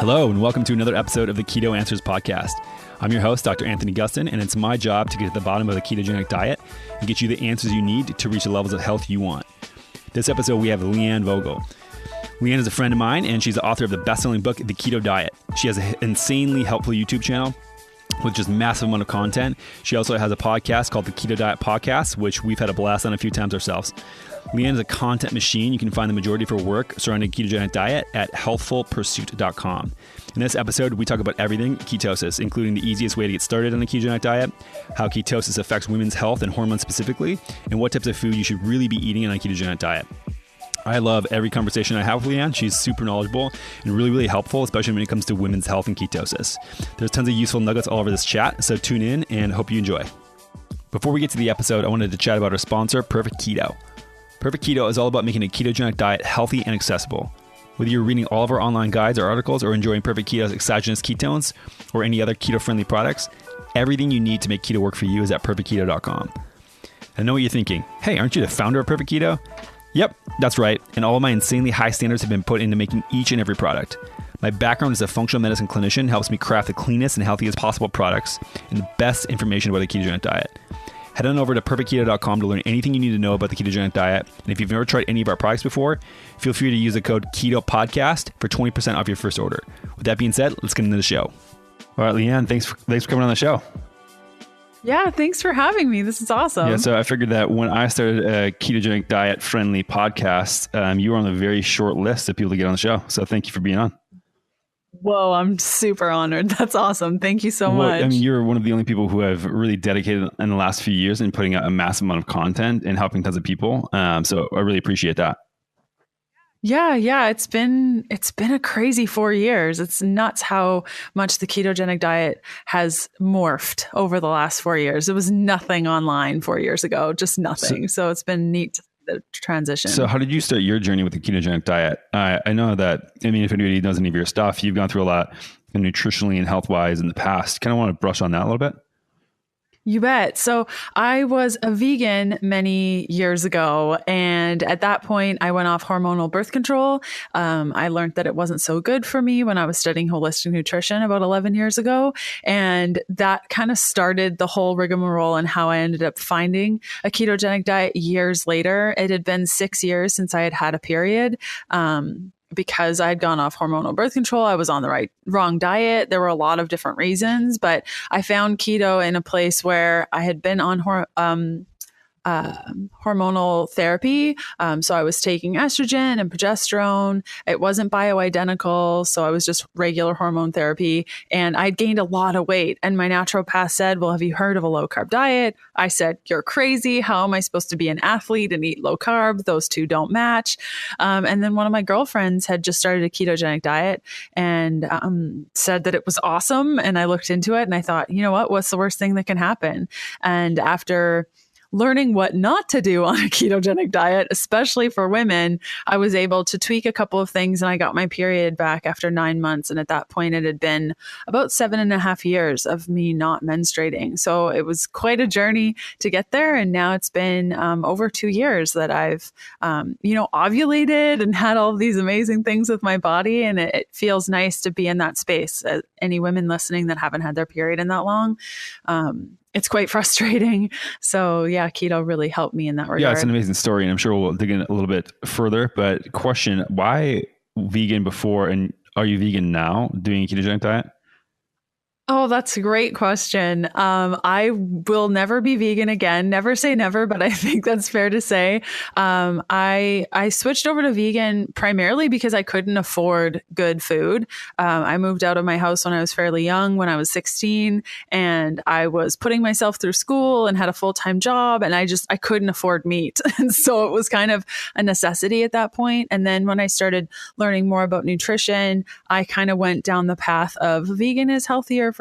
Hello, and welcome to another episode of the Keto Answers podcast. I'm your host, Dr. Anthony Gustin, and it's my job to get to the bottom of the ketogenic diet and get you the answers you need to reach the levels of health you want. This episode, we have Leanne Vogel. Leanne is a friend of mine, and she's the author of the best-selling book, The Keto Diet. She has an insanely helpful YouTube channel with just massive amount of content. She also has a podcast called The Keto Diet Podcast, which we've had a blast on a few times ourselves. Leanne is a content machine. You can find the majority of her work surrounding ketogenic diet at healthfulpursuit.com. In this episode, we talk about everything ketosis, including the easiest way to get started on the ketogenic diet, how ketosis affects women's health and hormones specifically, and what types of food you should really be eating on a ketogenic diet. I love every conversation I have with Leanne. She's super knowledgeable and really helpful, especially when it comes to women's health and ketosis. There's tons of useful nuggets all over this chat, so tune in and hope you enjoy. Before we get to the episode, I wanted to chat about our sponsor, Perfect Keto. Perfect Keto is all about making a ketogenic diet healthy and accessible. Whether you're reading all of our online guides or articles or enjoying Perfect Keto's exogenous ketones or any other keto-friendly products, everything you need to make keto work for you is at perfectketo.com. I know what you're thinking. Hey, aren't you the founder of Perfect Keto? Yep, that's right. And all of my insanely high standards have been put into making each and every product. My background as a functional medicine clinician helps me craft the cleanest and healthiest possible products and the best information about the ketogenic diet. Head on over to perfectketo.com to learn anything you need to know about the ketogenic diet. And if you've never tried any of our products before, feel free to use the code KETOPODCAST for 20% off your first order. With that being said, let's get into the show. All right, Leanne, thanks for coming on the show. Yeah, thanks for having me. This is awesome. Yeah, so I figured that when I started a ketogenic diet friendly podcast, you were on a very short list of people to get on the show. So thank you for being on. Whoa, I'm super honored. That's awesome. Thank you so much. I mean, you're one of the only people who have really dedicated in the last few years in putting out a massive amount of content and helping tons of people. So I really appreciate that. Yeah. It's been a crazy 4 years. It's nuts how much the ketogenic diet has morphed over the last 4 years. It was nothing online 4 years ago, just nothing. So it's been neat to see the transition. So how did you start your journey with the ketogenic diet? I know that, if anybody knows any of your stuff, you've gone through a lot nutritionally and health-wise in the past. Kind of want to brush on that a little bit. You bet. So I was a vegan many years ago. And at that point, I went off hormonal birth control. I learned that it wasn't so good for me when I was studying holistic nutrition about 11 years ago. And that kind of started the whole rigmarole and how I ended up finding a ketogenic diet years later. It had been 6 years since I had had a period. Because I had gone off hormonal birth control, I was on the wrong diet. There were a lot of different reasons, but I found keto in a place where I had been on hormonal therapy. So I was taking estrogen and progesterone. It wasn't bioidentical. So I was just regular hormone therapy, and I'd gained a lot of weight. And my naturopath said, well, have you heard of a low carb diet? I said, you're crazy. How am I supposed to be an athlete and eat low carb? Those two don't match. And then one of my girlfriends had just started a ketogenic diet and said that it was awesome. And I looked into it and I thought, you know what? What's the worst thing that can happen? And after learning what not to do on a ketogenic diet, especially for women, I was able to tweak a couple of things and I got my period back after 9 months. And at that point, it had been about 7.5 years of me not menstruating. So it was quite a journey to get there. And now it's been over 2 years that I've, ovulated and had all of these amazing things with my body. And it feels nice to be in that space. Any women listening that haven't had their period in that long, it's quite frustrating. So yeah, keto really helped me in that regard. Yeah, it's an amazing story. And I'm sure we'll dig in a little bit further, but question, why vegan before and are you vegan now doing a ketogenic diet? Oh, that's a great question. I will never be vegan again. Never say never, but I think that's fair to say. I switched over to vegan primarily because I couldn't afford good food. I moved out of my house when I was fairly young, when I was 16, and I was putting myself through school and had a full-time job, and I couldn't afford meat. And so it was kind of a necessity at that point. And then when I started learning more about nutrition, I kind of went down the path of vegan is healthier for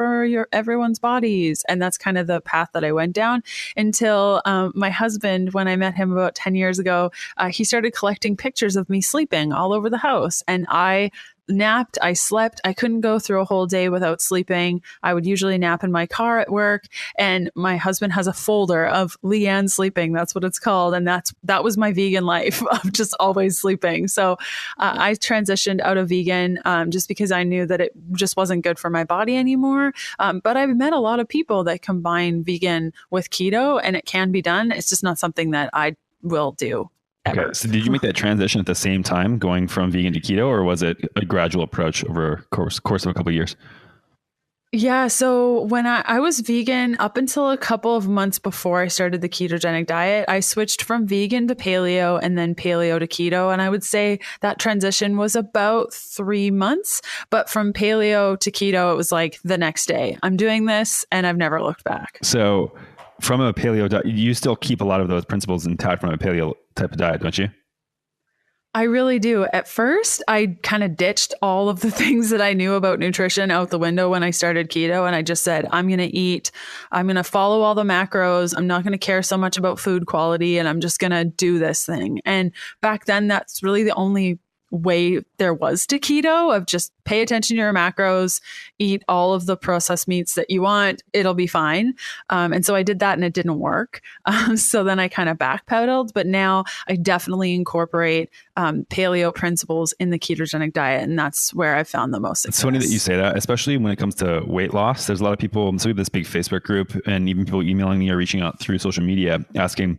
everyone's bodies. And that's kind of the path that I went down until my husband, when I met him about 10 years ago, he started collecting pictures of me sleeping all over the house. And I napped, I slept. I couldn't go through a whole day without sleeping. I would usually nap in my car at work, and my husband has a folder of Leanne sleeping. That's what it's called. And that was my vegan life of just always sleeping. So I transitioned out of vegan just because I knew that it just wasn't good for my body anymore. But I've met a lot of people that combine vegan with keto, and it can be done. It's just not something that I will do ever. Okay. So did you make that transition at the same time, going from vegan to keto, or was it a gradual approach over a course of a couple of years? Yeah. So when I was vegan up until a couple of months before I started the ketogenic diet, I switched from vegan to paleo and then paleo to keto. And I would say that transition was about 3 months. But from paleo to keto, it was like the next day. I'm doing this and I've never looked back. So from a paleo diet, you still keep a lot of those principles intact from a paleo type of diet, don't you? I really do. At first, I kind of ditched all of the things that I knew about nutrition out the window when I started keto. And I just said, I'm going to follow all the macros. I'm not going to care so much about food quality, and I'm just going to do this thing. And back then, that's really the only way there was to keto, of just pay attention to your macros, eat all of the processed meats that you want, it'll be fine. And so I did that and it didn't work. So then I kind of backpedaled, but now I definitely incorporate paleo principles in the ketogenic diet. And that's where I found the most success. It's funny that you say that, especially when it comes to weight loss. There's a lot of people, so we have this big Facebook group, and even people emailing me or reaching out through social media asking,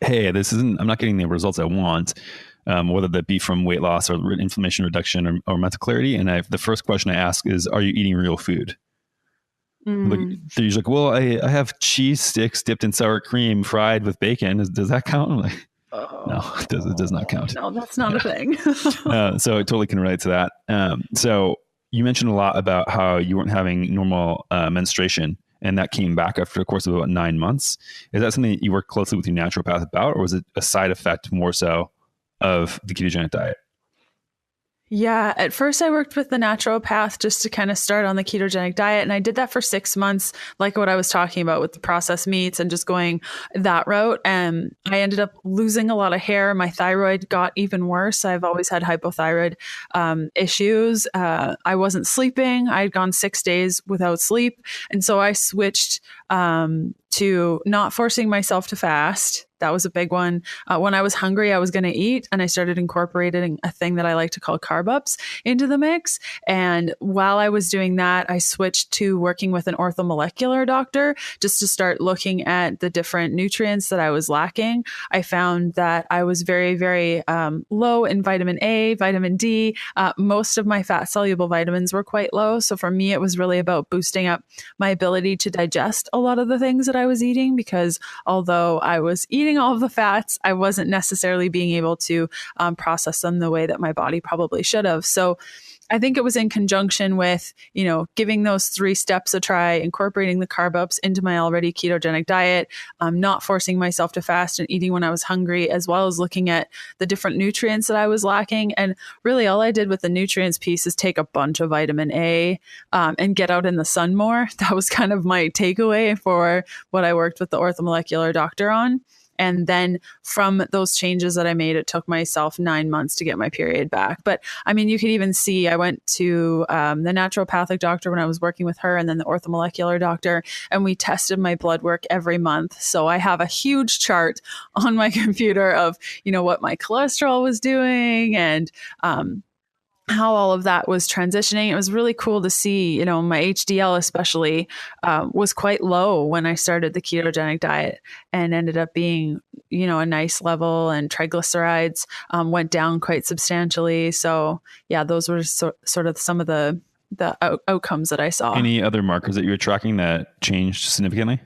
hey, I'm not getting the results I want. Whether that be from weight loss or inflammation reduction or mental clarity. And the first question I ask is, are you eating real food? Like, they're usually like, well, I have cheese sticks dipped in sour cream fried with bacon. Does that count? I'm like, no, it does not count. No, that's not a thing. So I totally can relate to that. So you mentioned a lot about how you weren't having normal menstruation, and that came back after a course of about 9 months. Is that something that you worked closely with your naturopath about, or was it a side effect more so of the ketogenic diet? Yeah, at first I worked with the naturopath just to kind of start on the ketogenic diet. And I did that for 6 months, like what I was talking about with the processed meats and just going that route. And I ended up losing a lot of hair. My thyroid got even worse. I've always had hypothyroid issues. I wasn't sleeping. I had gone 6 days without sleep. And so I switched to not forcing myself to fast. That was a big one. When I was hungry, I was going to eat, and I started incorporating a thing that I like to call carb ups into the mix. And while I was doing that, I switched to working with an orthomolecular doctor just to start looking at the different nutrients that I was lacking. I found that I was very, very low in vitamin A, vitamin D. Most of my fat soluble vitamins were quite low. So for me, it was really about boosting up my ability to digest a lot of the things that I was eating, because although I was eating all of the fats, I wasn't necessarily being able to process them the way that my body probably should have. So I think it was in conjunction with, giving those 3 steps a try, incorporating the carb ups into my already ketogenic diet, not forcing myself to fast and eating when I was hungry, as well as looking at the different nutrients that I was lacking. And really all I did with the nutrients piece is take a bunch of vitamin A and get out in the sun more. That was kind of my takeaway for what I worked with the orthomolecular doctor on. And then from those changes that I made, it took myself 9 months to get my period back. But I mean, you could even see, I went to the naturopathic doctor when I was working with her, and then the orthomolecular doctor, and we tested my blood work every month. So I have a huge chart on my computer of, what my cholesterol was doing and how all of that was transitioning. It was really cool to see, my HDL especially was quite low when I started the ketogenic diet, and ended up being, a nice level, and triglycerides went down quite substantially. So yeah, those were sort of some of the outcomes that I saw. Any other markers that you were tracking that changed significantly?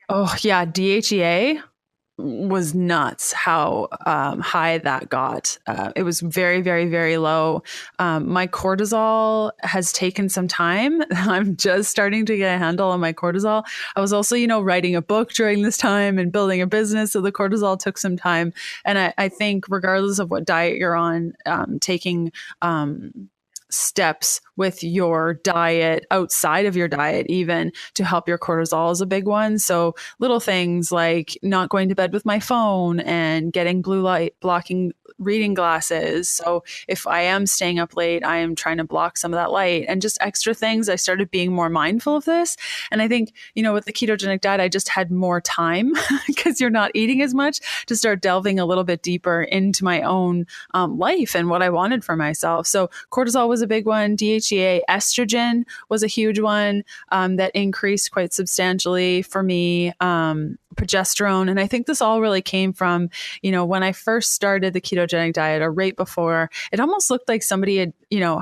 Oh yeah, DHEA was nuts how high that got. It was very, very, very low. My cortisol has taken some time. I'm just starting to get a handle on my cortisol. I was also, writing a book during this time and building a business. So the cortisol took some time. And I think regardless of what diet you're on, taking steps with your diet, outside of your diet, even to help your cortisol is a big one. So little things like not going to bed with my phone and getting blue light blocking reading glasses. So if I am staying up late, I am trying to block some of that light and just extra things. I started being more mindful of this. And I think, with the ketogenic diet, I just had more time because you're not eating as much to start delving a little bit deeper into my own life and what I wanted for myself. So cortisol was a big one. DHEA, estrogen was a huge one that increased quite substantially for me. Progesterone. And I think this all really came from, when I first started the ketogenic diet or right before, it almost looked like somebody had,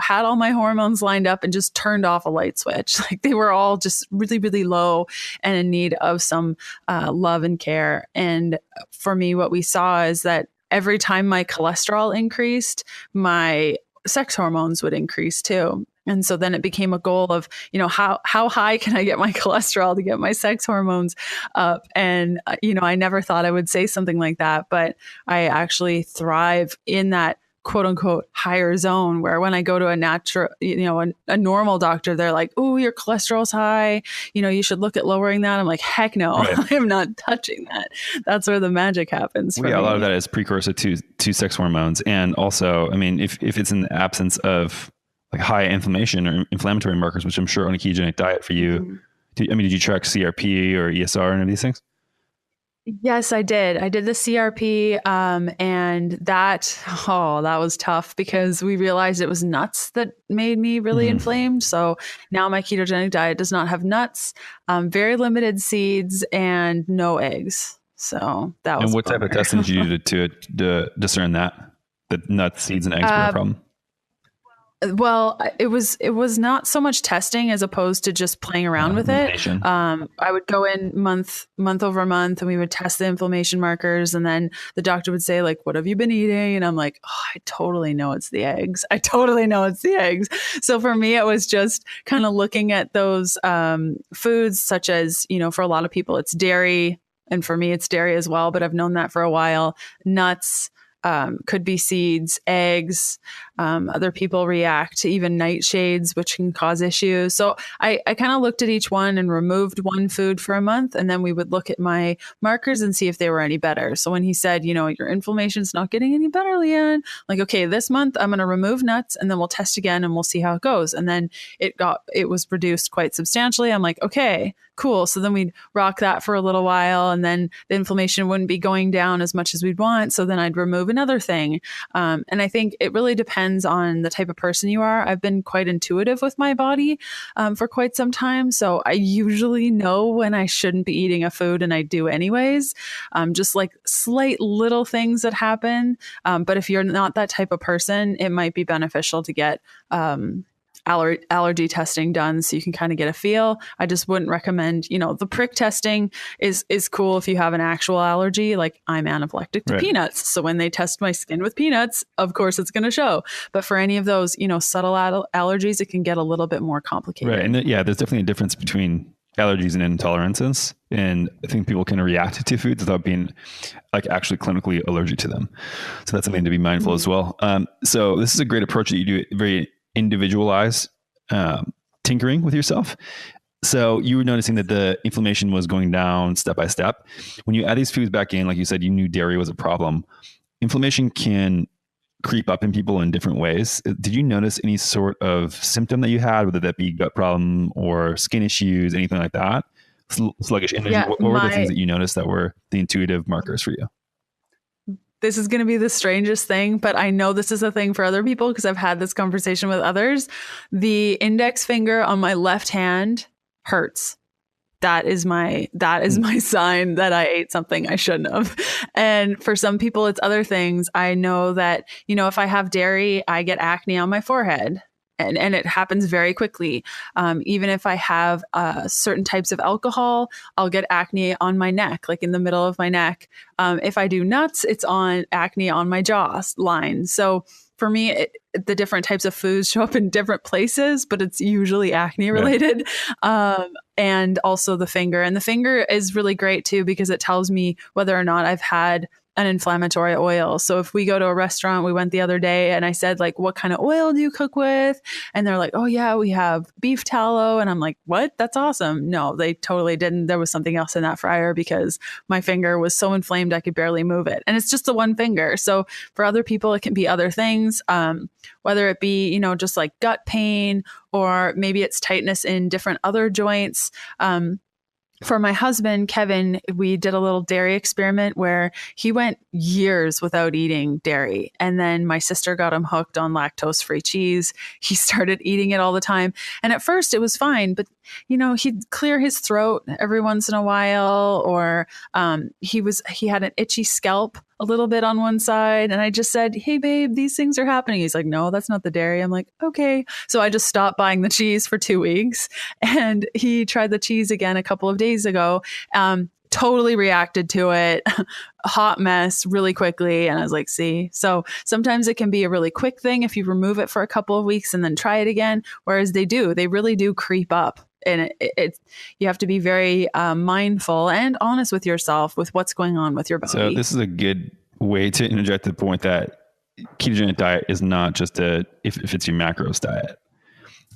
had all my hormones lined up and just turned off a light switch. Like they were all just really, really low and in need of some love and care. And for me, what we saw is that every time my cholesterol increased, my sex hormones would increase too. And so then it became a goal of, how high can I get my cholesterol to get my sex hormones up? And, I never thought I would say something like that, but I actually thrive in that quote unquote higher zone where when I go to a normal doctor, they're like, oh, your cholesterol's high. You should look at lowering that. I'm like, heck no, right. I'm not touching that. That's where the magic happens. A lot of that is precursor to sex hormones. And also, if it's in the absence of like high inflammation or inflammatory markers, which I'm sure on a ketogenic diet for you, did you track CRP or ESR and any of these things? Yes, I did. I did the CRP, and that was tough because we realized it was nuts that made me really inflamed. So now my ketogenic diet does not have nuts, very limited seeds, and no eggs. So that was. And what type of testing did you do to discern that nuts, seeds, and eggs were a problem? Well, it was not so much testing as opposed to just playing around with it. I would go in month over month and we would test the inflammation markers. And then the doctor would say, like, what have you been eating? And I'm like, I totally know it's the eggs. So for me, it was just kind of looking at those foods such as, for a lot of people, it's dairy. And for me, it's dairy as well. But I've known that for a while. Nuts. Could be seeds, eggs. Other people react to even nightshades, which can cause issues. So I kind of looked at each one and removed one food for a month. And then we would look at my markers and see if they were any better. So when he said, your inflammation's not getting any better, Leanne, like, okay, this month I'm going to remove nuts and then we'll test again and we'll see how it goes. And then it was reduced quite substantially. I'm like, okay, cool. So then we'd rock that for a little while and then the inflammation wouldn't be going down as much as we'd want. So then I'd remove another thing. And I think it really depends on the type of person you are. I've been quite intuitive with my body for quite some time. So I usually know when I shouldn't be eating a food and I do anyways, just like slight little things that happen. But if you're not that type of person, it might be beneficial to get allergy testing done so you can kind of get a feel. I just wouldn't recommend, the prick testing is cool if you have an actual allergy. Like I'm anaphylactic to peanuts. So when they test my skin with peanuts, of course it's going to show. But for any of those, subtle allergies, it can get a little bit more complicated. Right. And there's definitely a difference between allergies and intolerances. And I think people can react to foods without being like actually clinically allergic to them. So that's something to be mindful as well. So this is a great approach that you do, very individualized tinkering with yourself. So you were noticing that the inflammation was going down step by step. When you add these foods back in, like you said, you knew dairy was a problem. Inflammation can creep up in people in different ways. Did you notice any sort of symptom that you had, whether that be gut problem or skin issues, anything like that? Sluggish energy. Yeah, what were the things that you noticed that were the intuitive markers for you? This is going to be the strangest thing, but I know this is a thing for other people because I've had this conversation with others. The index finger on my left hand hurts. That is my sign that I ate something I shouldn't have. And for some people, it's other things. I know that, if I have dairy, I get acne on my forehead. And it happens very quickly. Even if I have certain types of alcohol, I'll get acne on my neck, like in the middle of my neck. If I do nuts, it's on acne on my jaw line. So for me, the different types of foods show up in different places, but it's usually acne related. And also the finger. And the finger is really great too, because it tells me whether or not I've had an inflammatory oil. So if we go to a restaurant, we went the other day and I said, like, what kind of oil do you cook with? And they're like, oh yeah, we have beef tallow. And I'm like, what? That's awesome. No, they totally didn't. There was something else in that fryer because my finger was so inflamed I could barely move it. And it's just the one finger. So for other people, it can be other things, whether it be, you know, just like gut pain, or maybe it's tightness in different other joints. For my husband, Kevin, we did a little dairy experiment where he went years without eating dairy. And then my sister got him hooked on lactose-free cheese. He started eating it all the time. And at first it was fine, but you know, he'd clear his throat every once in a while, or he had an itchy scalp a little bit on one side. And I just said, hey babe, these things are happening. He's like, no, that's not the dairy. I'm like, okay. So I just stopped buying the cheese for 2 weeks, and he tried the cheese again a couple of days ago. Totally reacted to it, hot mess really quickly. And I was like, see, so sometimes it can be a really quick thing if you remove it for a couple of weeks and then try it again. Whereas they really do creep up. And you have to be very mindful and honest with yourself with what's going on with your body. So this is a good way to interject the point that ketogenic diet is not just if it's your macros diet.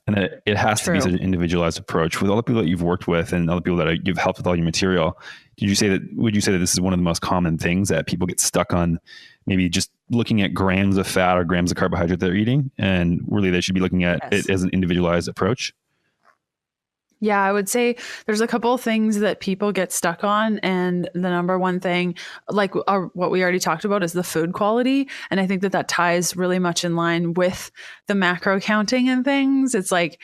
And that it has to be such an individualized approach with all the people that you've worked with and all the people that you've helped with all your material. Would you say that this is one of the most common things that people get stuck on, maybe just looking at grams of fat or grams of carbohydrate they're eating, and really they should be looking at it as an individualized approach? Yeah, I would say there's a couple of things that people get stuck on. And the number one thing, like what we already talked about, is the food quality. And I think that ties really much in line with the macro counting and things. It's like,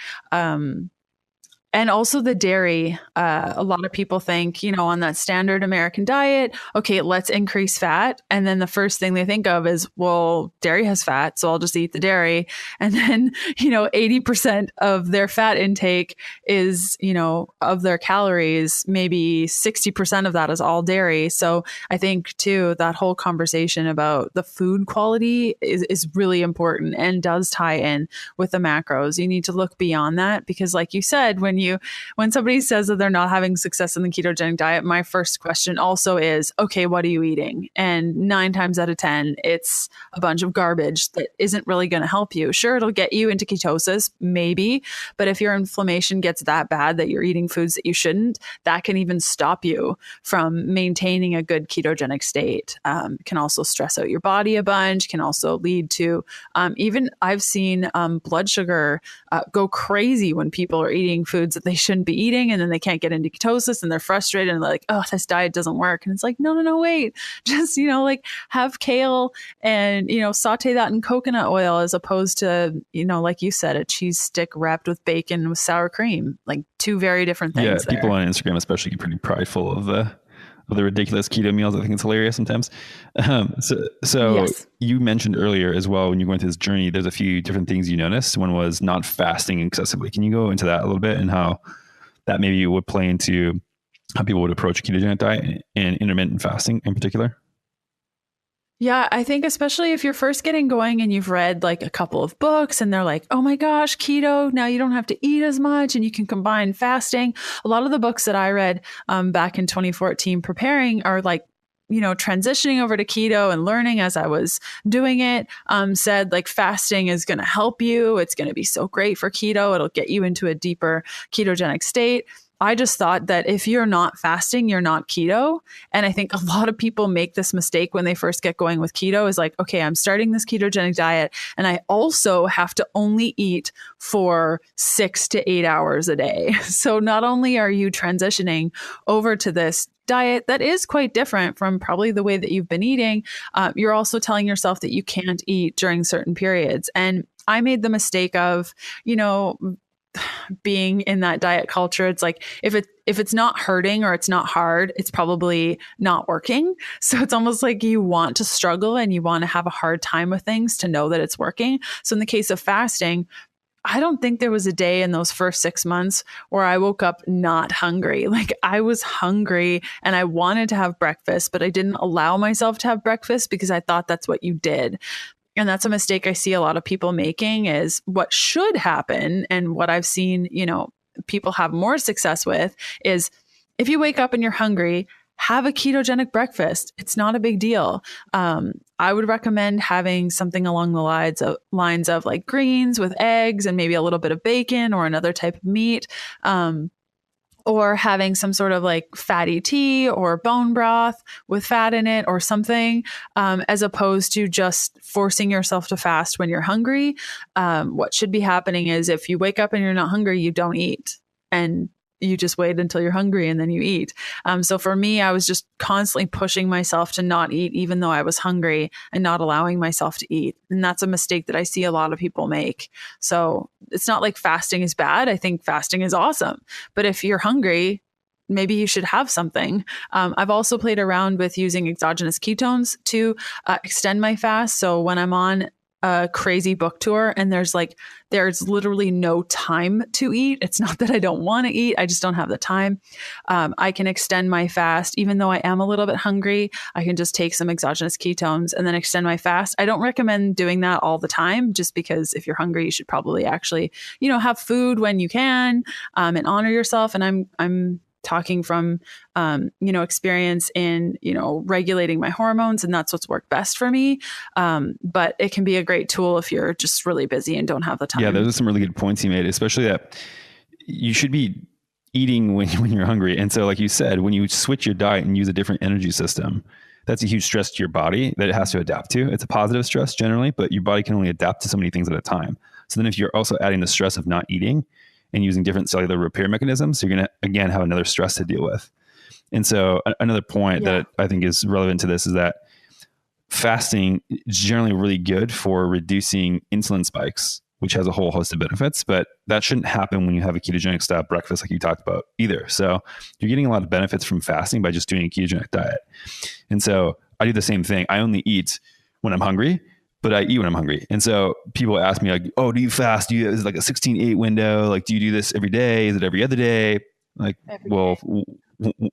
and also the dairy. A lot of people think, you know, on that standard American diet, okay, let's increase fat. And then the first thing they think of is, well, dairy has fat, so I'll just eat the dairy. And then, you know, 80% of their fat intake is, you know, of their calories, maybe 60% of that is all dairy. So I think too, that whole conversation about the food quality is really important and does tie in with the macros. You need to look beyond that, because like you said, when somebody says that they're not having success in the ketogenic diet, my first question also is, okay, what are you eating? And 9 times out of 10, it's a bunch of garbage that isn't really going to help you. Sure, it'll get you into ketosis, maybe, but if your inflammation gets that bad that you're eating foods that you shouldn't, that can even stop you from maintaining a good ketogenic state. Can also stress out your body a bunch, can also lead to, even I've seen blood sugar go crazy when people are eating foods that they shouldn't be eating, and then they can't get into ketosis and they're frustrated and they're like, oh, this diet doesn't work. And it's like, no, wait, just, you know, like have kale and, you know, saute that in coconut oil, as opposed to, you know, like you said, a cheese stick wrapped with bacon with sour cream, like 2 very different things. Yeah, people on Instagram especially get pretty prideful of the ridiculous keto meals. I think it's hilarious sometimes. So yes. You mentioned earlier as well, when you're going through this journey, there's a few different things you noticed. One was not fasting excessively. Can you go into that a little bit and how that maybe would play into how people would approach a ketogenic diet and intermittent fasting in particular? Yeah, I think especially if you're first getting going and you've read like a couple of books and they're like, oh my gosh, keto, now you don't have to eat as much and you can combine fasting. A lot of the books that I read back in 2014 preparing are like, you know, transitioning over to keto and learning as I was doing it, said like fasting is going to help you. It's going to be so great for keto. It'll get you into a deeper ketogenic state. I just thought that if you're not fasting, you're not keto. And I think a lot of people make this mistake when they first get going with keto, is like, okay, I'm starting this ketogenic diet and I also have to only eat for 6 to 8 hours a day. So not only are you transitioning over to this diet that is quite different from probably the way that you've been eating, you're also telling yourself that you can't eat during certain periods. And I made the mistake of, you know, being in that diet culture. It's like, if it's not hurting or it's not hard, it's probably not working. So it's almost like you want to struggle and you want to have a hard time with things to know that it's working. So in the case of fasting, I don't think there was a day in those first 6 months where I woke up not hungry. Like I was hungry and I wanted to have breakfast, but I didn't allow myself to have breakfast because I thought that's what you did. And that's a mistake I see a lot of people making, is what should happen. And what I've seen, you know, people have more success with is, if you wake up and you're hungry, have a ketogenic breakfast. It's not a big deal. I would recommend having something along the lines of like greens with eggs and maybe a little bit of bacon or another type of meat. Or having some sort of like fatty tea or bone broth with fat in it or something, as opposed to just forcing yourself to fast when you're hungry. What should be happening is if you wake up and you're not hungry, you don't eat. And you just wait until you're hungry and then you eat. So for me, I was just constantly pushing myself to not eat, even though I was hungry, and not allowing myself to eat. And that's a mistake that I see a lot of people make. So it's not like fasting is bad. I think fasting is awesome. But if you're hungry, maybe you should have something. I've also played around with using exogenous ketones to extend my fast. So when I'm on a crazy book tour and there's literally no time to eat. It's not that I don't want to eat. I just don't have the time. I can extend my fast. Even though I am a little bit hungry, I can just take some exogenous ketones and then extend my fast. I don't recommend doing that all the time, just because if you're hungry, you should probably actually, have food when you can, and honor yourself. And I'm talking from, experience in, regulating my hormones, and that's what's worked best for me. But it can be a great tool if you're just really busy and don't have the time. Yeah, those are some really good points you made, especially that you should be eating when you're hungry. And so like you said, when you switch your diet and use a different energy system, that's a huge stress to your body that it has to adapt to. It's a positive stress generally, but your body can only adapt to so many things at a time. So then if you're also adding the stress of not eating and using different cellular repair mechanisms, you're going to, again, have another stress to deal with. And so another point that I think is relevant to this is that fasting is generally really good for reducing insulin spikes, which has a whole host of benefits, but that shouldn't happen when you have a ketogenic style breakfast like you talked about either. So you're getting a lot of benefits from fasting by just doing a ketogenic diet. And so I do the same thing. I only eat when I'm hungry, but I eat when I'm hungry. And so people ask me like, oh, do you fast? Is it like a 16-8 window? Like, do you do this every day? Is it every other day? Like,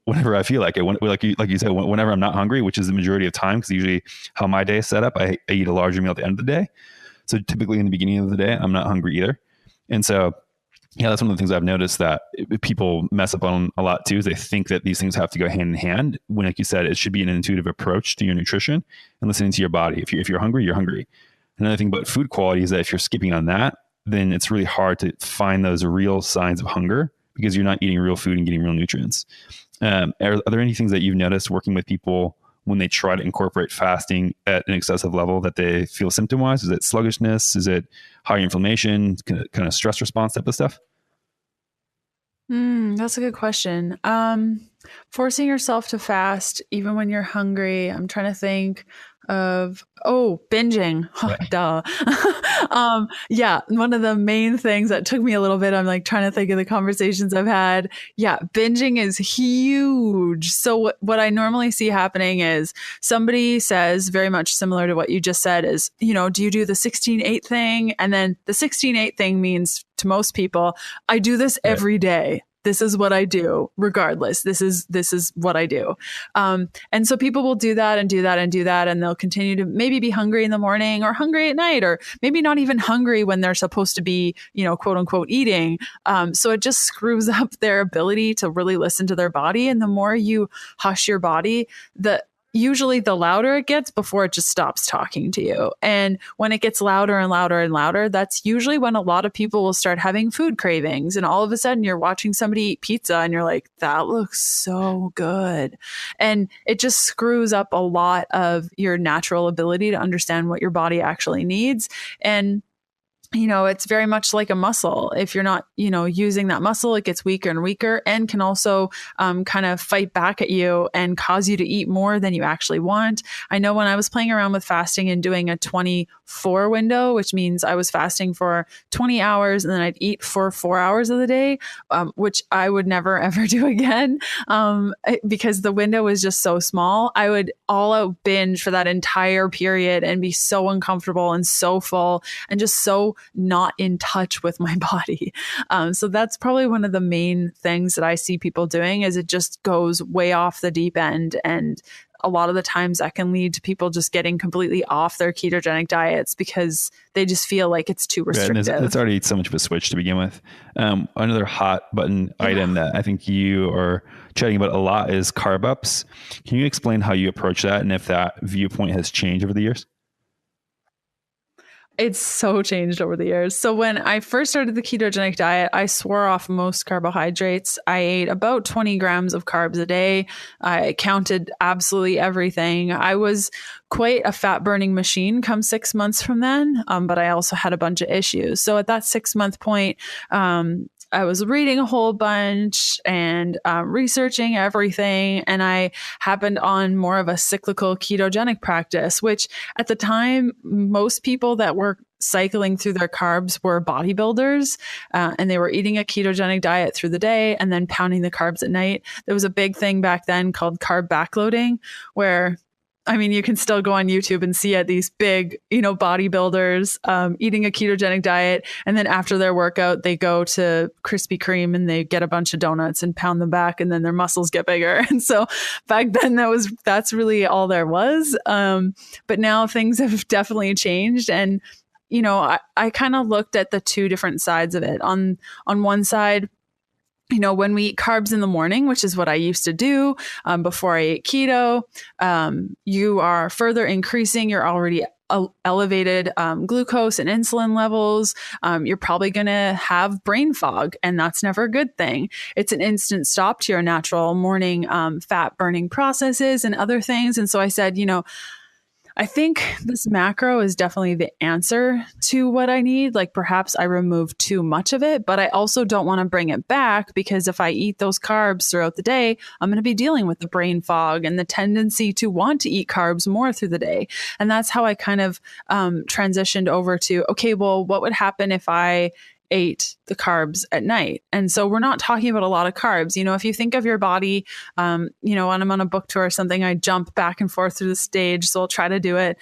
whenever I feel like it, like you said, whenever I'm not hungry, which is the majority of time, because usually how my day is set up, I eat a larger meal at the end of the day. So typically in the beginning of the day, I'm not hungry either. And so, that's one of the things I've noticed that people mess up on a lot too, is they think that these things have to go hand in hand, when, like you said, it should be an intuitive approach to your nutrition and listening to your body. If you're hungry, you're hungry. Another thing about food quality is that if you're skipping on that, then it's really hard to find those real signs of hunger, because you're not eating real food and getting real nutrients. Are there any things that you've noticed working with people when they try to incorporate fasting at an excessive level that they feel symptom-wise? Is it sluggishness? Is it higher inflammation, kind of stress response type of stuff? That's a good question. Forcing yourself to fast even when you're hungry. I'm trying to think of, binging. Duh. One of the main things that took me a little bit, I'm like trying to think of the conversations I've had. Yeah, binging is huge. So what I normally see happening is somebody says, very much similar to what you just said, is, do you do the 16-8 thing? And then the 16-8 thing means to most people, I do this every day. This is what I do regardless. This is what I do. And so people will do that and do that and do that. And they'll continue to maybe be hungry in the morning or hungry at night, or maybe not even hungry when they're supposed to be, quote unquote, eating. So it just screws up their ability to really listen to their body. And the more you hush your body, usually the louder it gets before it just stops talking to you. And when it gets louder and louder and louder, that's usually when a lot of people will start having food cravings. And all of a sudden you're watching somebody eat pizza and you're like, that looks so good. And it just screws up a lot of your natural ability to understand what your body actually needs. And it's very much like a muscle. If you're not, using that muscle, it gets weaker and weaker, and can also kind of fight back at you and cause you to eat more than you actually want. I know when I was playing around with fasting and doing a 24 window, which means I was fasting for 20 hours and then I'd eat for 4 hours of the day, which I would never, ever do again, because the window was just so small. I would all out binge for that entire period and be so uncomfortable and so full and just so not in touch with my body. So that's probably one of the main things that I see people doing, is it just goes way off the deep end. And a lot of the times that can lead to people just getting completely off their ketogenic diets because they just feel like it's too restrictive. And it's already so much of a switch to begin with. Another hot button item that I think you are chatting about a lot is carb ups. Can you explain how you approach that and if that viewpoint has changed over the years? It's so changed over the years. So when I first started the ketogenic diet, I swore off most carbohydrates. I ate about 20 grams of carbs a day. I counted absolutely everything. I was quite a fat burning machine come 6 months from then, but I also had a bunch of issues. So at that 6-month point, I was reading a whole bunch and researching everything. And I happened on more of a cyclical ketogenic practice, which at the time, most people that were cycling through their carbs were bodybuilders, and they were eating a ketogenic diet through the day and then pounding the carbs at night. There was a big thing back then called carb backloading, where you can still go on YouTube and see these big, bodybuilders eating a ketogenic diet. And then after their workout, they go to Krispy Kreme and they get a bunch of donuts and pound them back, and then their muscles get bigger. And so back then that's really all there was. But now things have definitely changed. And, I kind of looked at the two different sides of it. On one side, when we eat carbs in the morning, which is what I used to do before I ate keto, you are further increasing your already elevated glucose and insulin levels. You're probably going to have brain fog, and that's never a good thing. It's an instant stop to your natural morning fat burning processes and other things. And so I said, I think this macro is definitely the answer to what I need. Like perhaps I removed too much of it, but I also don't want to bring it back, because if I eat those carbs throughout the day, I'm going to be dealing with the brain fog and the tendency to want to eat carbs more through the day. And that's how I kind of transitioned over to, okay, well, what would happen if I ate the carbs at night? And so we're not talking about a lot of carbs. If you think of your body, when I'm on a book tour or something, I jump back and forth through the stage. So I'll try to do it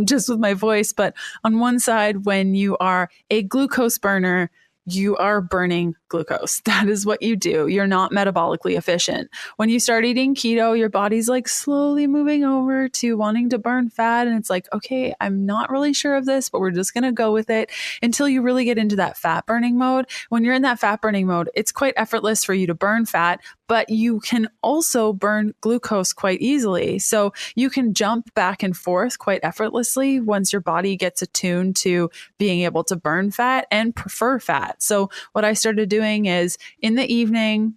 just with my voice. But on one side, when you are a glucose burner, you are burning glucose. That is what you do. You're not metabolically efficient. When you start eating keto, your body's like slowly moving over to wanting to burn fat. And it's like, okay, I'm not really sure of this, but we're just going to go with it until you really get into that fat burning mode. When you're in that fat burning mode, it's quite effortless for you to burn fat, but you can also burn glucose quite easily. So you can jump back and forth quite effortlessly once your body gets attuned to being able to burn fat and prefer fat. So what I started doing is in the evening,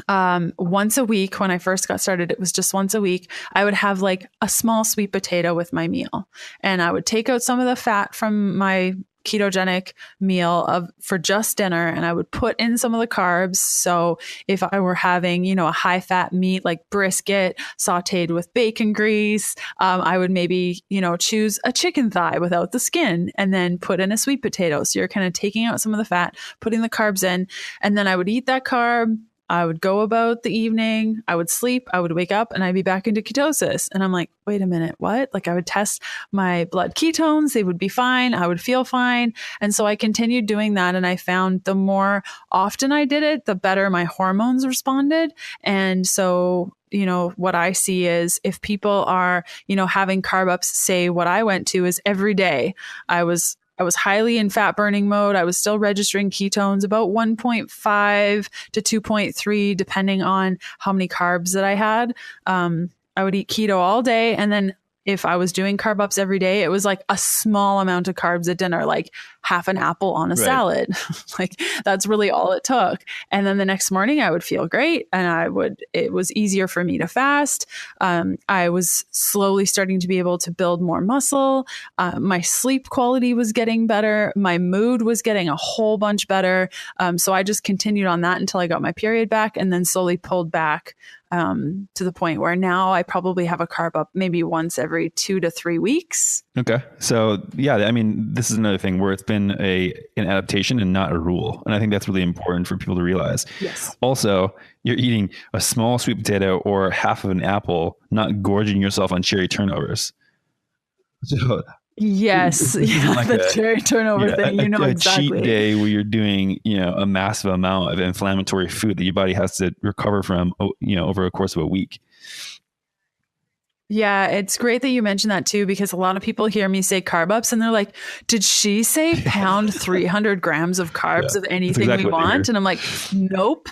once a week, when I first got started, it was just once a week, I would have like a small sweet potato with my meal. And I would take out some of the fat from my ketogenic meal for just dinner, and I would put in some of the carbs. So if I were having, a high fat meat like brisket sauteed with bacon grease, I would maybe, choose a chicken thigh without the skin and then put in a sweet potato. So you're kind of taking out some of the fat, putting the carbs in, and then I would eat that carb. I would go about the evening, I would sleep, I would wake up, and I'd be back into ketosis. And I'm like, wait a minute, what? Like I would test my blood ketones, they would be fine, I would feel fine. And so I continued doing that. And I found the more often I did it, the better my hormones responded. And so what I see is if people are, having carb ups, say what I went to is every day. I was highly in fat burning mode. I was still registering ketones about 1.5 to 2.3, depending on how many carbs that I had. I would eat keto all day. And then if I was doing carb ups every day, it was like a small amount of carbs at dinner, like half an apple on a salad. Like that's really all it took. And then the next morning I would feel great. And it was easier for me to fast. I was slowly starting to be able to build more muscle. My sleep quality was getting better. My mood was getting a whole bunch better. So I just continued on that until I got my period back, and then slowly pulled back to the point where now I probably have a carb up maybe once every 2 to 3 weeks. Okay. So yeah, this is another thing where it's been an adaptation and not a rule. And I think that's really important for people to realize. Yes. Also, you're eating a small sweet potato or half of an apple, not gorging yourself on cherry turnovers. So yes. Yeah, like the cherry turnover thing, exactly. A cheat day where you're doing, a massive amount of inflammatory food that your body has to recover from, over a course of a week. Yeah, it's great that you mentioned that too, because a lot of people hear me say carb ups and they're like, did she say pound 300 grams of carbs of anything exactly we want? And I'm like, nope.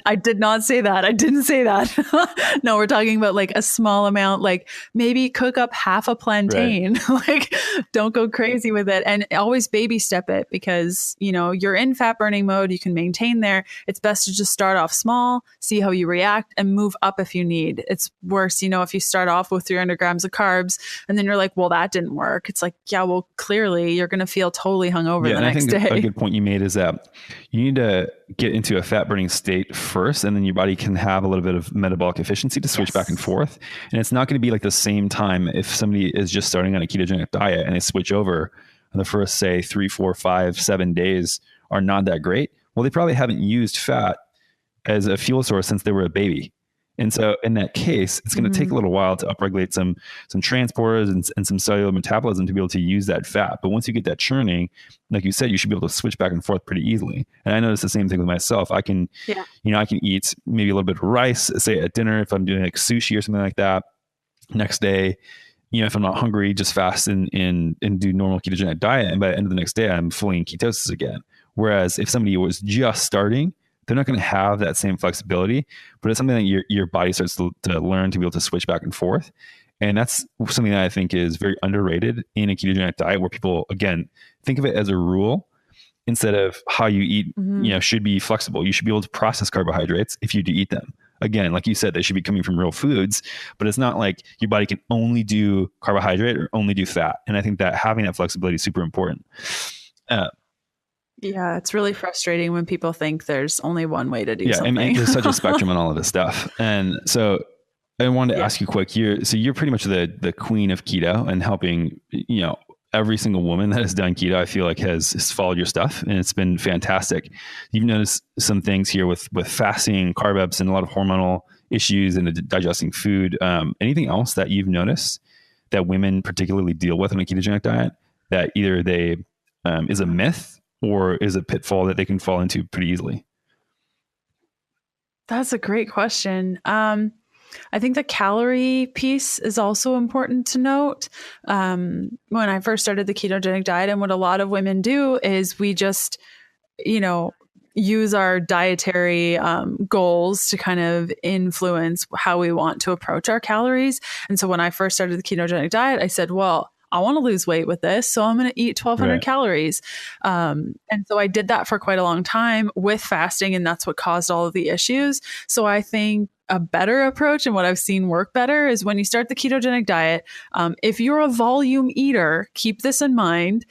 I did not say that. I didn't say that. No, we're talking about like a small amount, like maybe cook up half a plantain. Right. Like don't go crazy with it, and always baby step it, because, you know, you're in fat burning mode. You can maintain there. It's best to just start off small, see how you react, and move up if you need. It's worse, you know, if you start off with 300 grams of carbs and then you're like, well, that didn't work. It's like, yeah, well, clearly you're going to feel totally hungover the next day. A good point you made is that you need to get into a fat burning state first, and then your body can have a little bit of metabolic efficiency to switch back and forth. And it's not going to be like the same time if somebody is just starting on a ketogenic diet and they switch over and the first, say, 3, 4, 5, 7 days are not that great. Well, they probably haven't used fat as a fuel source since they were a baby. And so in that case, it's going to take a little while to upregulate some transporters and some cellular metabolism to be able to use that fat. But once you get that churning, like you said, you should be able to switch back and forth pretty easily. And I notice the same thing with myself. I can, I can eat maybe a little bit of rice, say at dinner, if I'm doing like sushi or something like that. Next day, if I'm not hungry, just fast and do normal ketogenic diet. And by the end of the next day, I'm fully in ketosis again. Whereas if somebody was just starting, they're not going to have that same flexibility, but it's something that your body starts to learn to be able to switch back and forth. And that's something that I think is very underrated in a ketogenic diet, where people, again, think of it as a rule instead of how you eat, should be flexible. You should be able to process carbohydrates if you do eat them. Again, like you said, they should be coming from real foods, but it's not like your body can only do carbohydrate or only do fat. And I think that having that flexibility is super important. Yeah, it's really frustrating when people think there's only one way to do something. I mean, there's such a spectrum on all of this stuff. And so I wanted to ask you quick, you're pretty much the queen of keto, and helping, every single woman that has done keto, I feel like has followed your stuff, and it's been fantastic. You've noticed some things here with fasting, carb ups, and a lot of hormonal issues and digesting food. Anything else that you've noticed that women particularly deal with on a ketogenic diet that either they is a myth or is a pitfall that they can fall into pretty easily? That's a great question. I think the calorie piece is also important to note. When I first started the ketogenic diet, and what a lot of women do is we just, use our dietary goals to kind of influence how we want to approach our calories. And so when I first started the ketogenic diet, I said, well, I want to lose weight with this, so I'm going to eat 1,200 calories. And so I did that for quite a long time with fasting, and that's what caused all of the issues. So I think a better approach, and what I've seen work better, is when you start the ketogenic diet, if you're a volume eater, keep this in mind.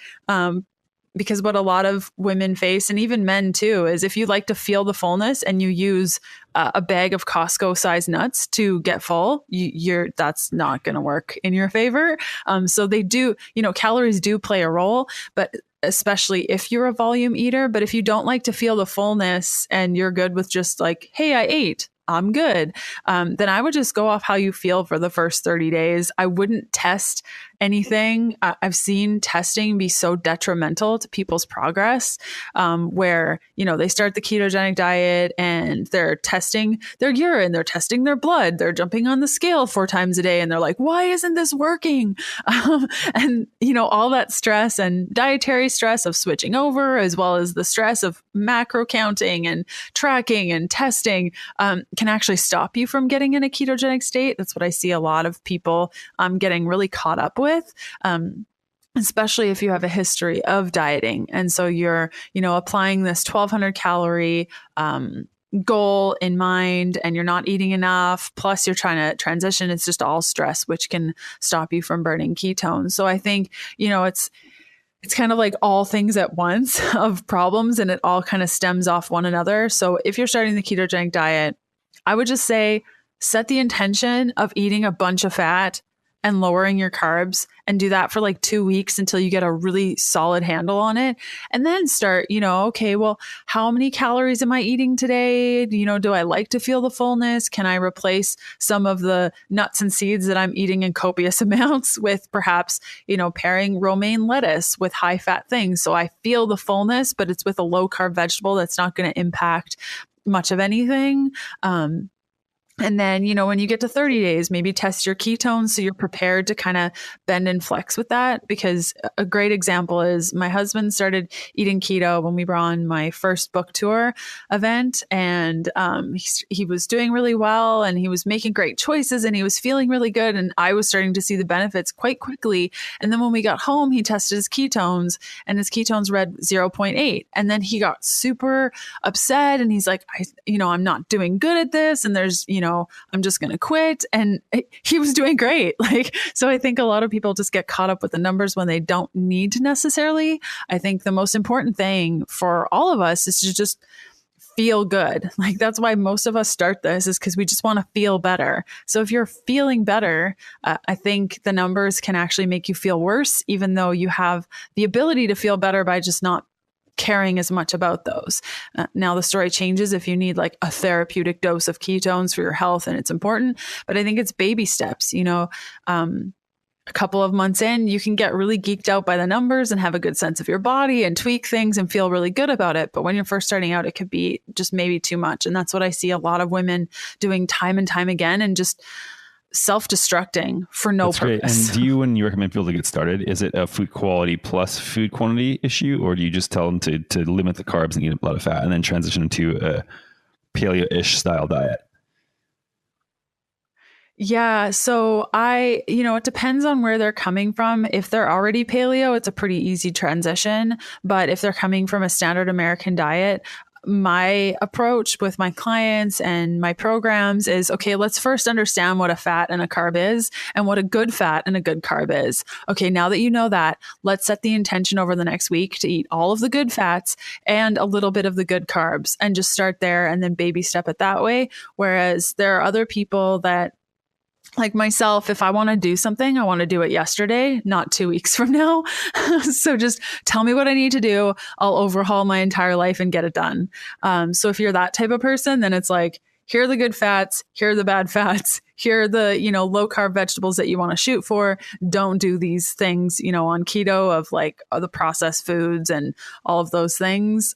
Because what a lot of women face, and even men too, is if you like to feel the fullness and you use a bag of Costco size nuts to get full, that's not going to work in your favor. So they do, calories do play a role, but especially if you're a volume eater. But if you don't like to feel the fullness and you're good with just like, hey, I ate, I'm good, then I would just go off how you feel for the first 30 days. I wouldn't test anything. I've seen testing be so detrimental to people's progress, where, they start the ketogenic diet and they're testing their urine, they're testing their blood, they're jumping on the scale 4 times a day, and they're like, why isn't this working? And, all that stress and dietary stress of switching over, as well as the stress of macro counting and tracking and testing, can actually stop you from getting in a ketogenic state. That's what I see a lot of people getting really caught up with. Especially if you have a history of dieting. And so you're, applying this 1,200 calorie goal in mind, and you're not eating enough, plus you're trying to transition. It's just all stress, which can stop you from burning ketones. So I think, it's kind of like all things at once of problems, and it all kind of stems off one another. So if you're starting the ketogenic diet, I would just say, set the intention of eating a bunch of fat and lowering your carbs, and do that for like 2 weeks until you get a really solid handle on it. And then start, okay, well, how many calories am I eating today? Do I like to feel the fullness? Can I replace some of the nuts and seeds that I'm eating in copious amounts with perhaps, pairing romaine lettuce with high fat things? So I feel the fullness, but it's with a low carb vegetable that's not going to impact much of anything. And then, when you get to 30 days, maybe test your ketones so you're prepared to kind of bend and flex with that. Because a great example is my husband started eating keto when we were on my first book tour event. And he was doing really well and he was making great choices and he was feeling really good. And I was starting to see the benefits quite quickly. And then when we got home, he tested his ketones and his ketones read 0.8. And then he got super upset and he's like, I'm not doing good at this. And there's, I'm just going to quit. And he was doing great. So I think a lot of people just get caught up with the numbers when they don't need to necessarily. I think the most important thing for all of us is to just feel good. That's why most of us start this, is because we just want to feel better. So if you're feeling better, I think the numbers can actually make you feel worse, even though you have the ability to feel better by just not caring as much about those. Now the story changes if you need a therapeutic dose of ketones for your health and it's important, but I think it's baby steps. A couple of months in, you can get really geeked out by the numbers and have a good sense of your body and tweak things and feel really good about it. But when you're first starting out, it could be just maybe too much. And that's what I see a lot of women doing time and time again, and just self-destructing for no purpose. And do you, when you recommend people to get started, is it a food quality plus food quantity issue, or do you just tell them to limit the carbs and eat a lot of fat and then transition them to a paleo-ish style diet? Yeah. So it depends on where they're coming from. If they're already paleo, it's a pretty easy transition. But if they're coming from a standard American diet, my approach with my clients and my programs is, okay, let's first understand what a fat and a carb is and what a good fat and a good carb is. Okay, now that you know that, let's set the intention over the next week to eat all of the good fats and a little bit of the good carbs, and just start there and then baby step it that way. Whereas there are other people that, like myself, if I want to do something, I want to do it yesterday, not 2 weeks from now. So just tell me what I need to do. I'll overhaul my entire life and get it done. So if you're that type of person, then it's here are the good fats, here are the bad fats, here are the, low carb vegetables that you want to shoot for. Don't do these things, on keto of the processed foods and all of those things.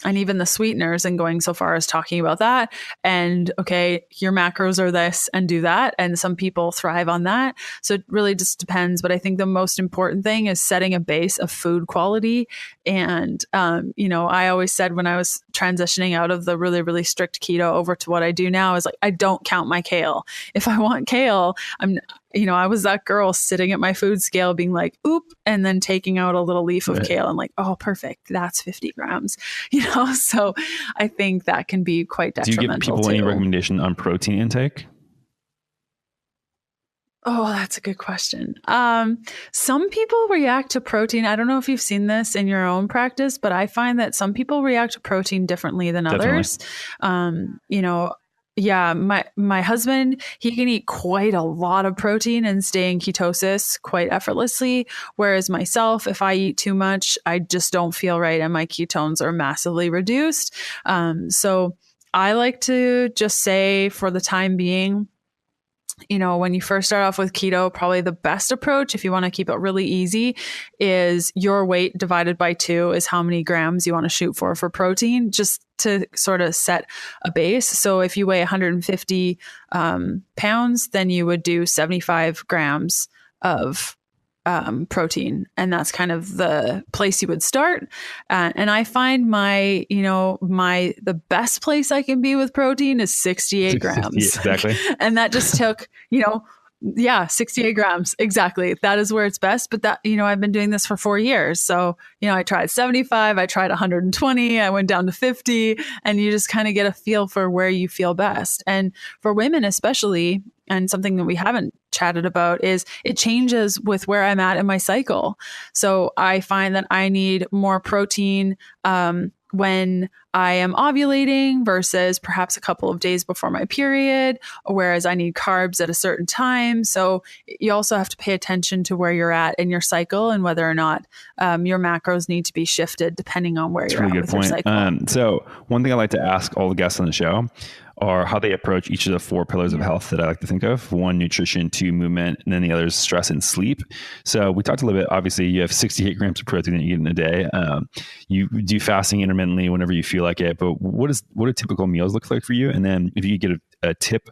And even the sweeteners, and going so far as talking about that. And okay, your macros are this, and do that. And some people thrive on that. So it really just depends. But I think the most important thing is setting a base of food quality. And, I always said when I was transitioning out of the really, really strict keto over to what I do now is I don't count my kale. If I want kale, I was that girl sitting at my food scale being like, oop, and then taking out a little leaf of kale and oh, perfect. That's 50 grams, So I think that can be quite detrimental. Do you give people any recommendation on protein intake? Oh, that's a good question. Some people react to protein. I don't know if you've seen this in your own practice, but I find that some people react to protein differently than others. Yeah, my husband, he can eat quite a lot of protein and stay in ketosis quite effortlessly. Whereas myself, if I eat too much, I just don't feel right and my ketones are massively reduced. So I like to just say, for the time being, when you first start off with keto, probably the best approach, if you want to keep it really easy, is your weight divided by 2 is how many grams you want to shoot for protein, just to sort of set a base. So if you weigh 150 pounds, then you would do 75 grams of protein. And that's kind of the place you would start. And I find the best place I can be with protein is 68 grams. Exactly. And that just took, 68 grams. Exactly. That is where it's best. But that, I've been doing this for 4 years. So, I tried 75, I tried 120, I went down to 50, and you just kind of get a feel for where you feel best. And for women, especially, and something that we haven't chatted about is it changes with where I'm at in my cycle. So I find that I need more protein when I am ovulating versus perhaps a couple of days before my period, whereas I need carbs at a certain time. So you also have to pay attention to where you're at in your cycle and whether or not your macros need to be shifted depending on where you're at with your cycle. So one thing I like to ask all the guests on the show are how they approach each of the 4 pillars of health that I like to think of. 1, nutrition; 2, movement; and then the other is stress and sleep. So we talked a little bit, obviously you have 68 grams of protein that you get in a day. You do fasting intermittently whenever you feel like it, but what do typical meals look like for you? And then if you could get a tip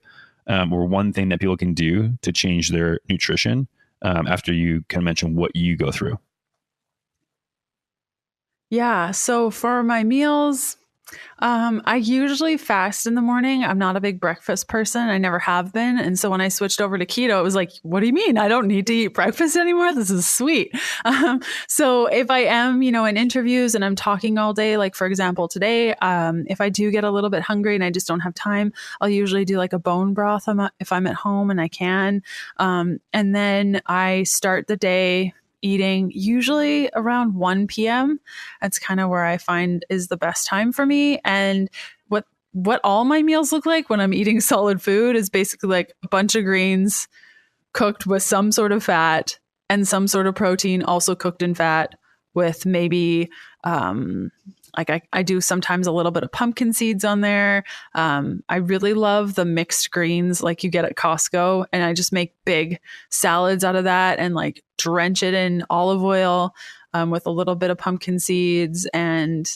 or one thing that people can do to change their nutrition after you kind of mention what you go through. Yeah. So for my meals, I usually fast in the morning. I'm not a big breakfast person. I never have been. And so when I switched over to keto, it was like, what do you mean? I don't need to eat breakfast anymore. This is sweet. So if I am, in interviews and I'm talking all day, like for example, today, if I do get a little bit hungry and I just don't have time, I'll usually do like a bone broth if I'm at home and I can. And then I start the day eating usually around 1 p.m. That's kind of where I find is the best time for me. And what all my meals look like when I'm eating solid food is basically like a bunch of greens cooked with some sort of fat and some sort of protein also cooked in fat with maybe like I do sometimes a little bit of pumpkin seeds on there. I really love the mixed greens like you get at Costco. And I just make big salads out of that and like drench it in olive oil with a little bit of pumpkin seeds. And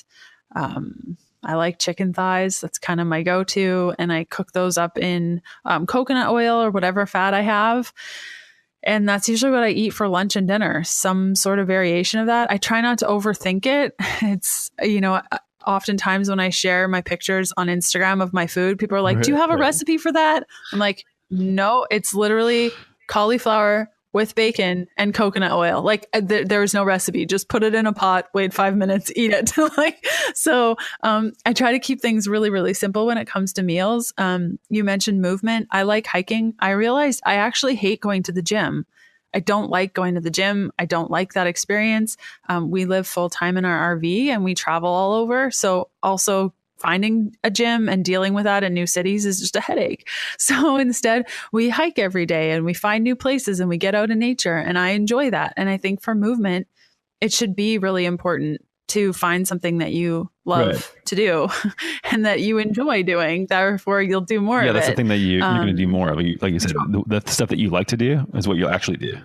I like chicken thighs. That's kind of my go-to. And I cook those up in coconut oil or whatever fat I have. And that's usually what I eat for lunch and dinner, some sort of variation of that. I try not to overthink it. It's, oftentimes when I share my pictures on Instagram of my food, people are like, do you have a recipe for that? I'm like, no, it's literally cauliflower with bacon and coconut oil. Like there is no recipe. Just put it in a pot, wait 5 minutes, eat it. So I try to keep things really, really simple when it comes to meals. You mentioned movement. I like hiking. I realized I actually hate going to the gym. I don't like going to the gym. I don't like that experience. We live full time in our RV and we travel all over. So also finding a gym and dealing with that in new cities is just a headache. So instead, we hike every day and we find new places and we get out in nature. And I enjoy that. And I think for movement, it should be really important to find something that you love to do and that you enjoy doing. Therefore, you'll do more of it. Yeah, that's something that you're going to do more of. Like you said, the stuff that you like to do is what you'll actually do.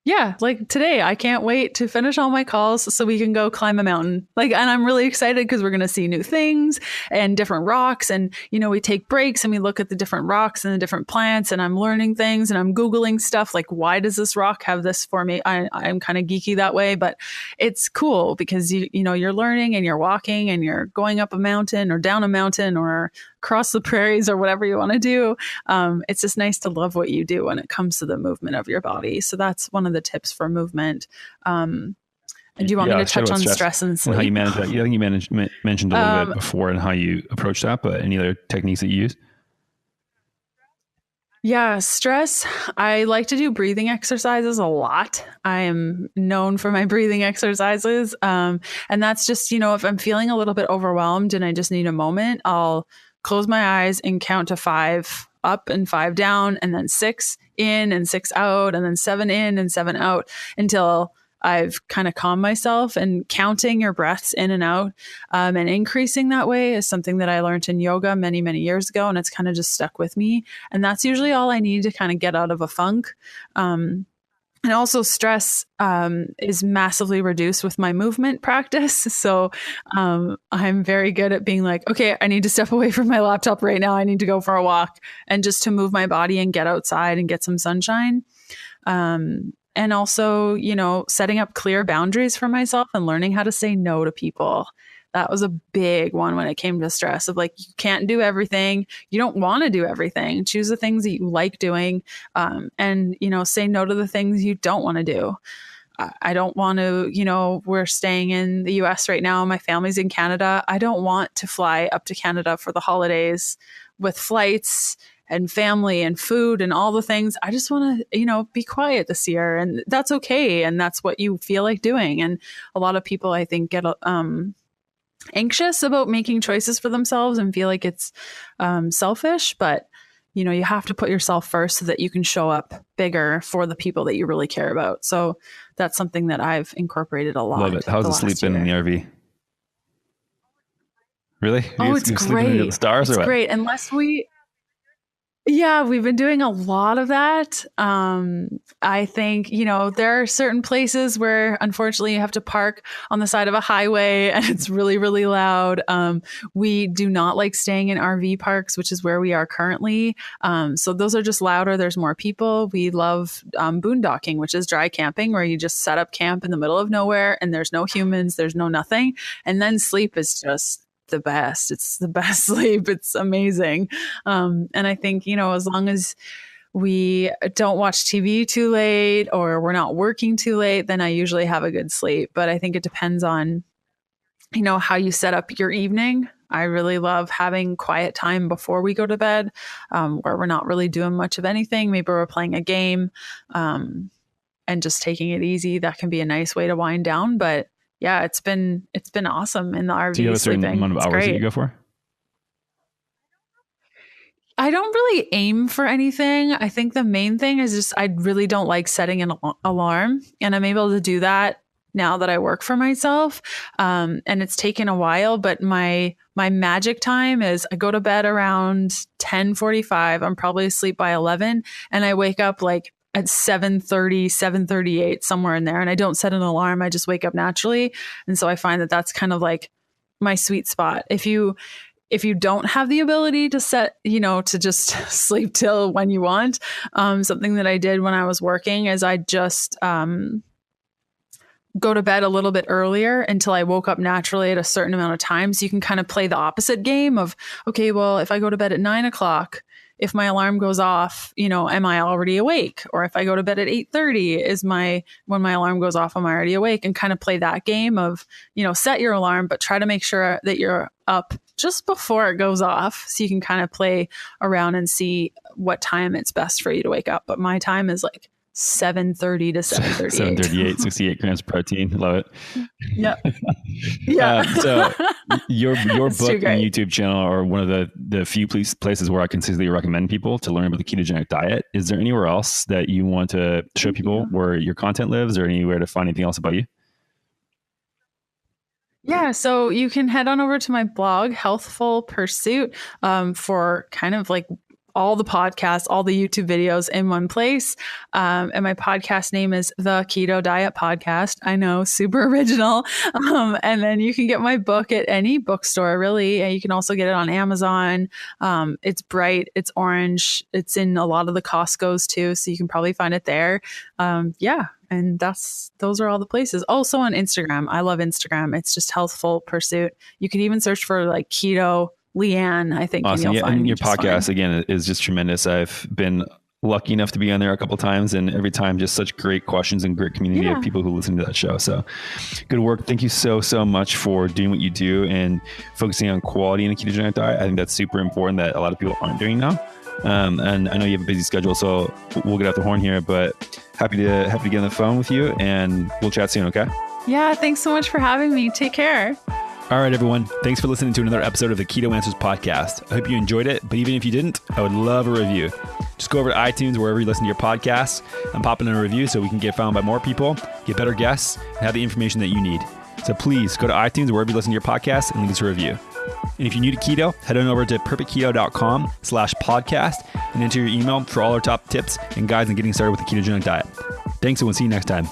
Yeah, like today, I can't wait to finish all my calls so we can go climb a mountain. And I'm really excited because we're going to see new things and different rocks. And, we take breaks and we look at the different rocks and the different plants and I'm learning things and I'm Googling stuff like, why does this rock have this for me? I'm kind of geeky that way, but it's cool because, you're learning and you're walking and you're going up a mountain or down a mountain or across the prairies or whatever you want to do. It's just nice to love what you do when it comes to the movement of your body. So that's one of the tips for movement. And do you want me to touch on stress and sleep? And how you manage that? I think you mentioned a little bit before and how you approach that, but any other techniques that you use? Yeah, stress. I like to do breathing exercises a lot. I am known for my breathing exercises. And that's just, if I'm feeling a little bit overwhelmed and I just need a moment, I'll close my eyes and count to 5 up and 5 down, and then 6 in and 6 out, and then 7 in and 7 out until I've kind of calmed myself. And counting your breaths in and out and increasing that way is something that I learned in yoga many, many years ago. And it's kind of just stuck with me. And that's usually all I need to kind of get out of a funk. And also stress is massively reduced with my movement practice. So I'm very good at being like, okay, I need to step away from my laptop right now. I need to go for a walk and just to move my body and get outside and get some sunshine. And also, setting up clear boundaries for myself and learning how to say no to people. That was a big one when it came to stress of like, you can't do everything. You don't want to do everything. Choose the things that you like doing and, say no to the things you don't want to do. I don't want to, we're staying in the US right now. My family's in Canada. I don't want to fly up to Canada for the holidays with flights and family and food and all the things. I just want to, be quiet this year, and that's okay. And that's what you feel like doing. And a lot of people, I think, get anxious about making choices for themselves and feel like it's selfish, but you have to put yourself first so that you can show up bigger for the people that you really care about. So that's something that I've incorporated a lot. Love it. How's the sleep been in the RV? Really? Oh, it's sleeping under great. the stars It's or what? great. Yeah, we've been doing a lot of that. I think, there are certain places where unfortunately you have to park on the side of a highway and it's really, really loud. We do not like staying in RV parks, which is where we are currently. So those are just louder. There's more people. We love boondocking, which is dry camping, where you just set up camp in the middle of nowhere and there's no humans, there's no nothing. And then sleep is just the best. It's the best sleep. It's amazing. And I think, as long as we don't watch TV too late or we're not working too late, then I usually have a good sleep. But I think it depends on, how you set up your evening. I really love having quiet time before we go to bed, where we're not really doing much of anything. Maybe we're playing a game, and just taking it easy. That can be a nice way to wind down. But yeah, it's been awesome in the RV. Do you have a certain sleeping. amount of It's hours great. that you go for? I don't really aim for anything. I think the main thing is just I really don't like setting an alarm, and I'm able to do that now that I work for myself. And it's taken a while, but my magic time is I go to bed around 10:45. I'm probably asleep by 11, and I wake up like at 7:30, 7:38, somewhere in there. And I don't set an alarm. I just wake up naturally. And so I find that that's kind of like my sweet spot. If you don't have the ability to set, to just sleep till when you want, something that I did when I was working is I just go to bed a little bit earlier until I woke up naturally at a certain amount of time. So you can kind of play the opposite game of, okay, well, if I go to bed at 9:00, if my alarm goes off, am I already awake? Or if I go to bed at 8:30, when my alarm goes off, am I already awake? And kind of play that game of, set your alarm, but try to make sure that you're up just before it goes off. So you can kind of play around and see what time it's best for you to wake up. But my time is like 7:30 to 7:38. 7:38, 68 grams of protein. Love it. Yep. Yeah. So your It's book too and great. YouTube channel are one of the few places where I consistently recommend people to learn about the ketogenic diet. Is there anywhere else that you want to show people where your content lives, or anywhere to find anything else about you? Yeah, so you can head on over to my blog, Healthful Pursuit, for kind of like all the podcasts, all the YouTube videos in one place. And my podcast name is The Keto Diet Podcast. I know, super original. And then you can get my book at any bookstore, really. And you can also get it on Amazon. It's bright, it's orange, it's in a lot of the Costco's too, so you can probably find it there. Yeah. And those are all the places. Also on Instagram. I love Instagram. It's just Healthful Pursuit. You can even search for like keto Leanne, I think. Awesome. And you'll find and me your just podcast, fine. again, is just tremendous. I've been lucky enough to be on there a couple of times, and every time just such great questions and great community of people who listen to that show. So good work. Thank you so much for doing what you do and focusing on quality in a ketogenic diet. I think that's super important that a lot of people aren't doing now. And I know you have a busy schedule, so we'll get off the horn here, but happy to get on the phone with you, and we'll chat soon. Okay. Yeah. Thanks so much for having me. Take care. All right, everyone. Thanks for listening to another episode of the Keto Answers podcast. I hope you enjoyed it, but even if you didn't, I would love a review. Just go over to iTunes, wherever you listen to your podcasts, and pop in a review so we can get found by more people, get better guests, and have the information that you need. So please go to iTunes, wherever you listen to your podcasts, and leave us a review. And if you're new to keto, head on over to perfectketo.com/podcast and enter your email for all our top tips and guides on getting started with the ketogenic diet. Thanks, and we'll see you next time.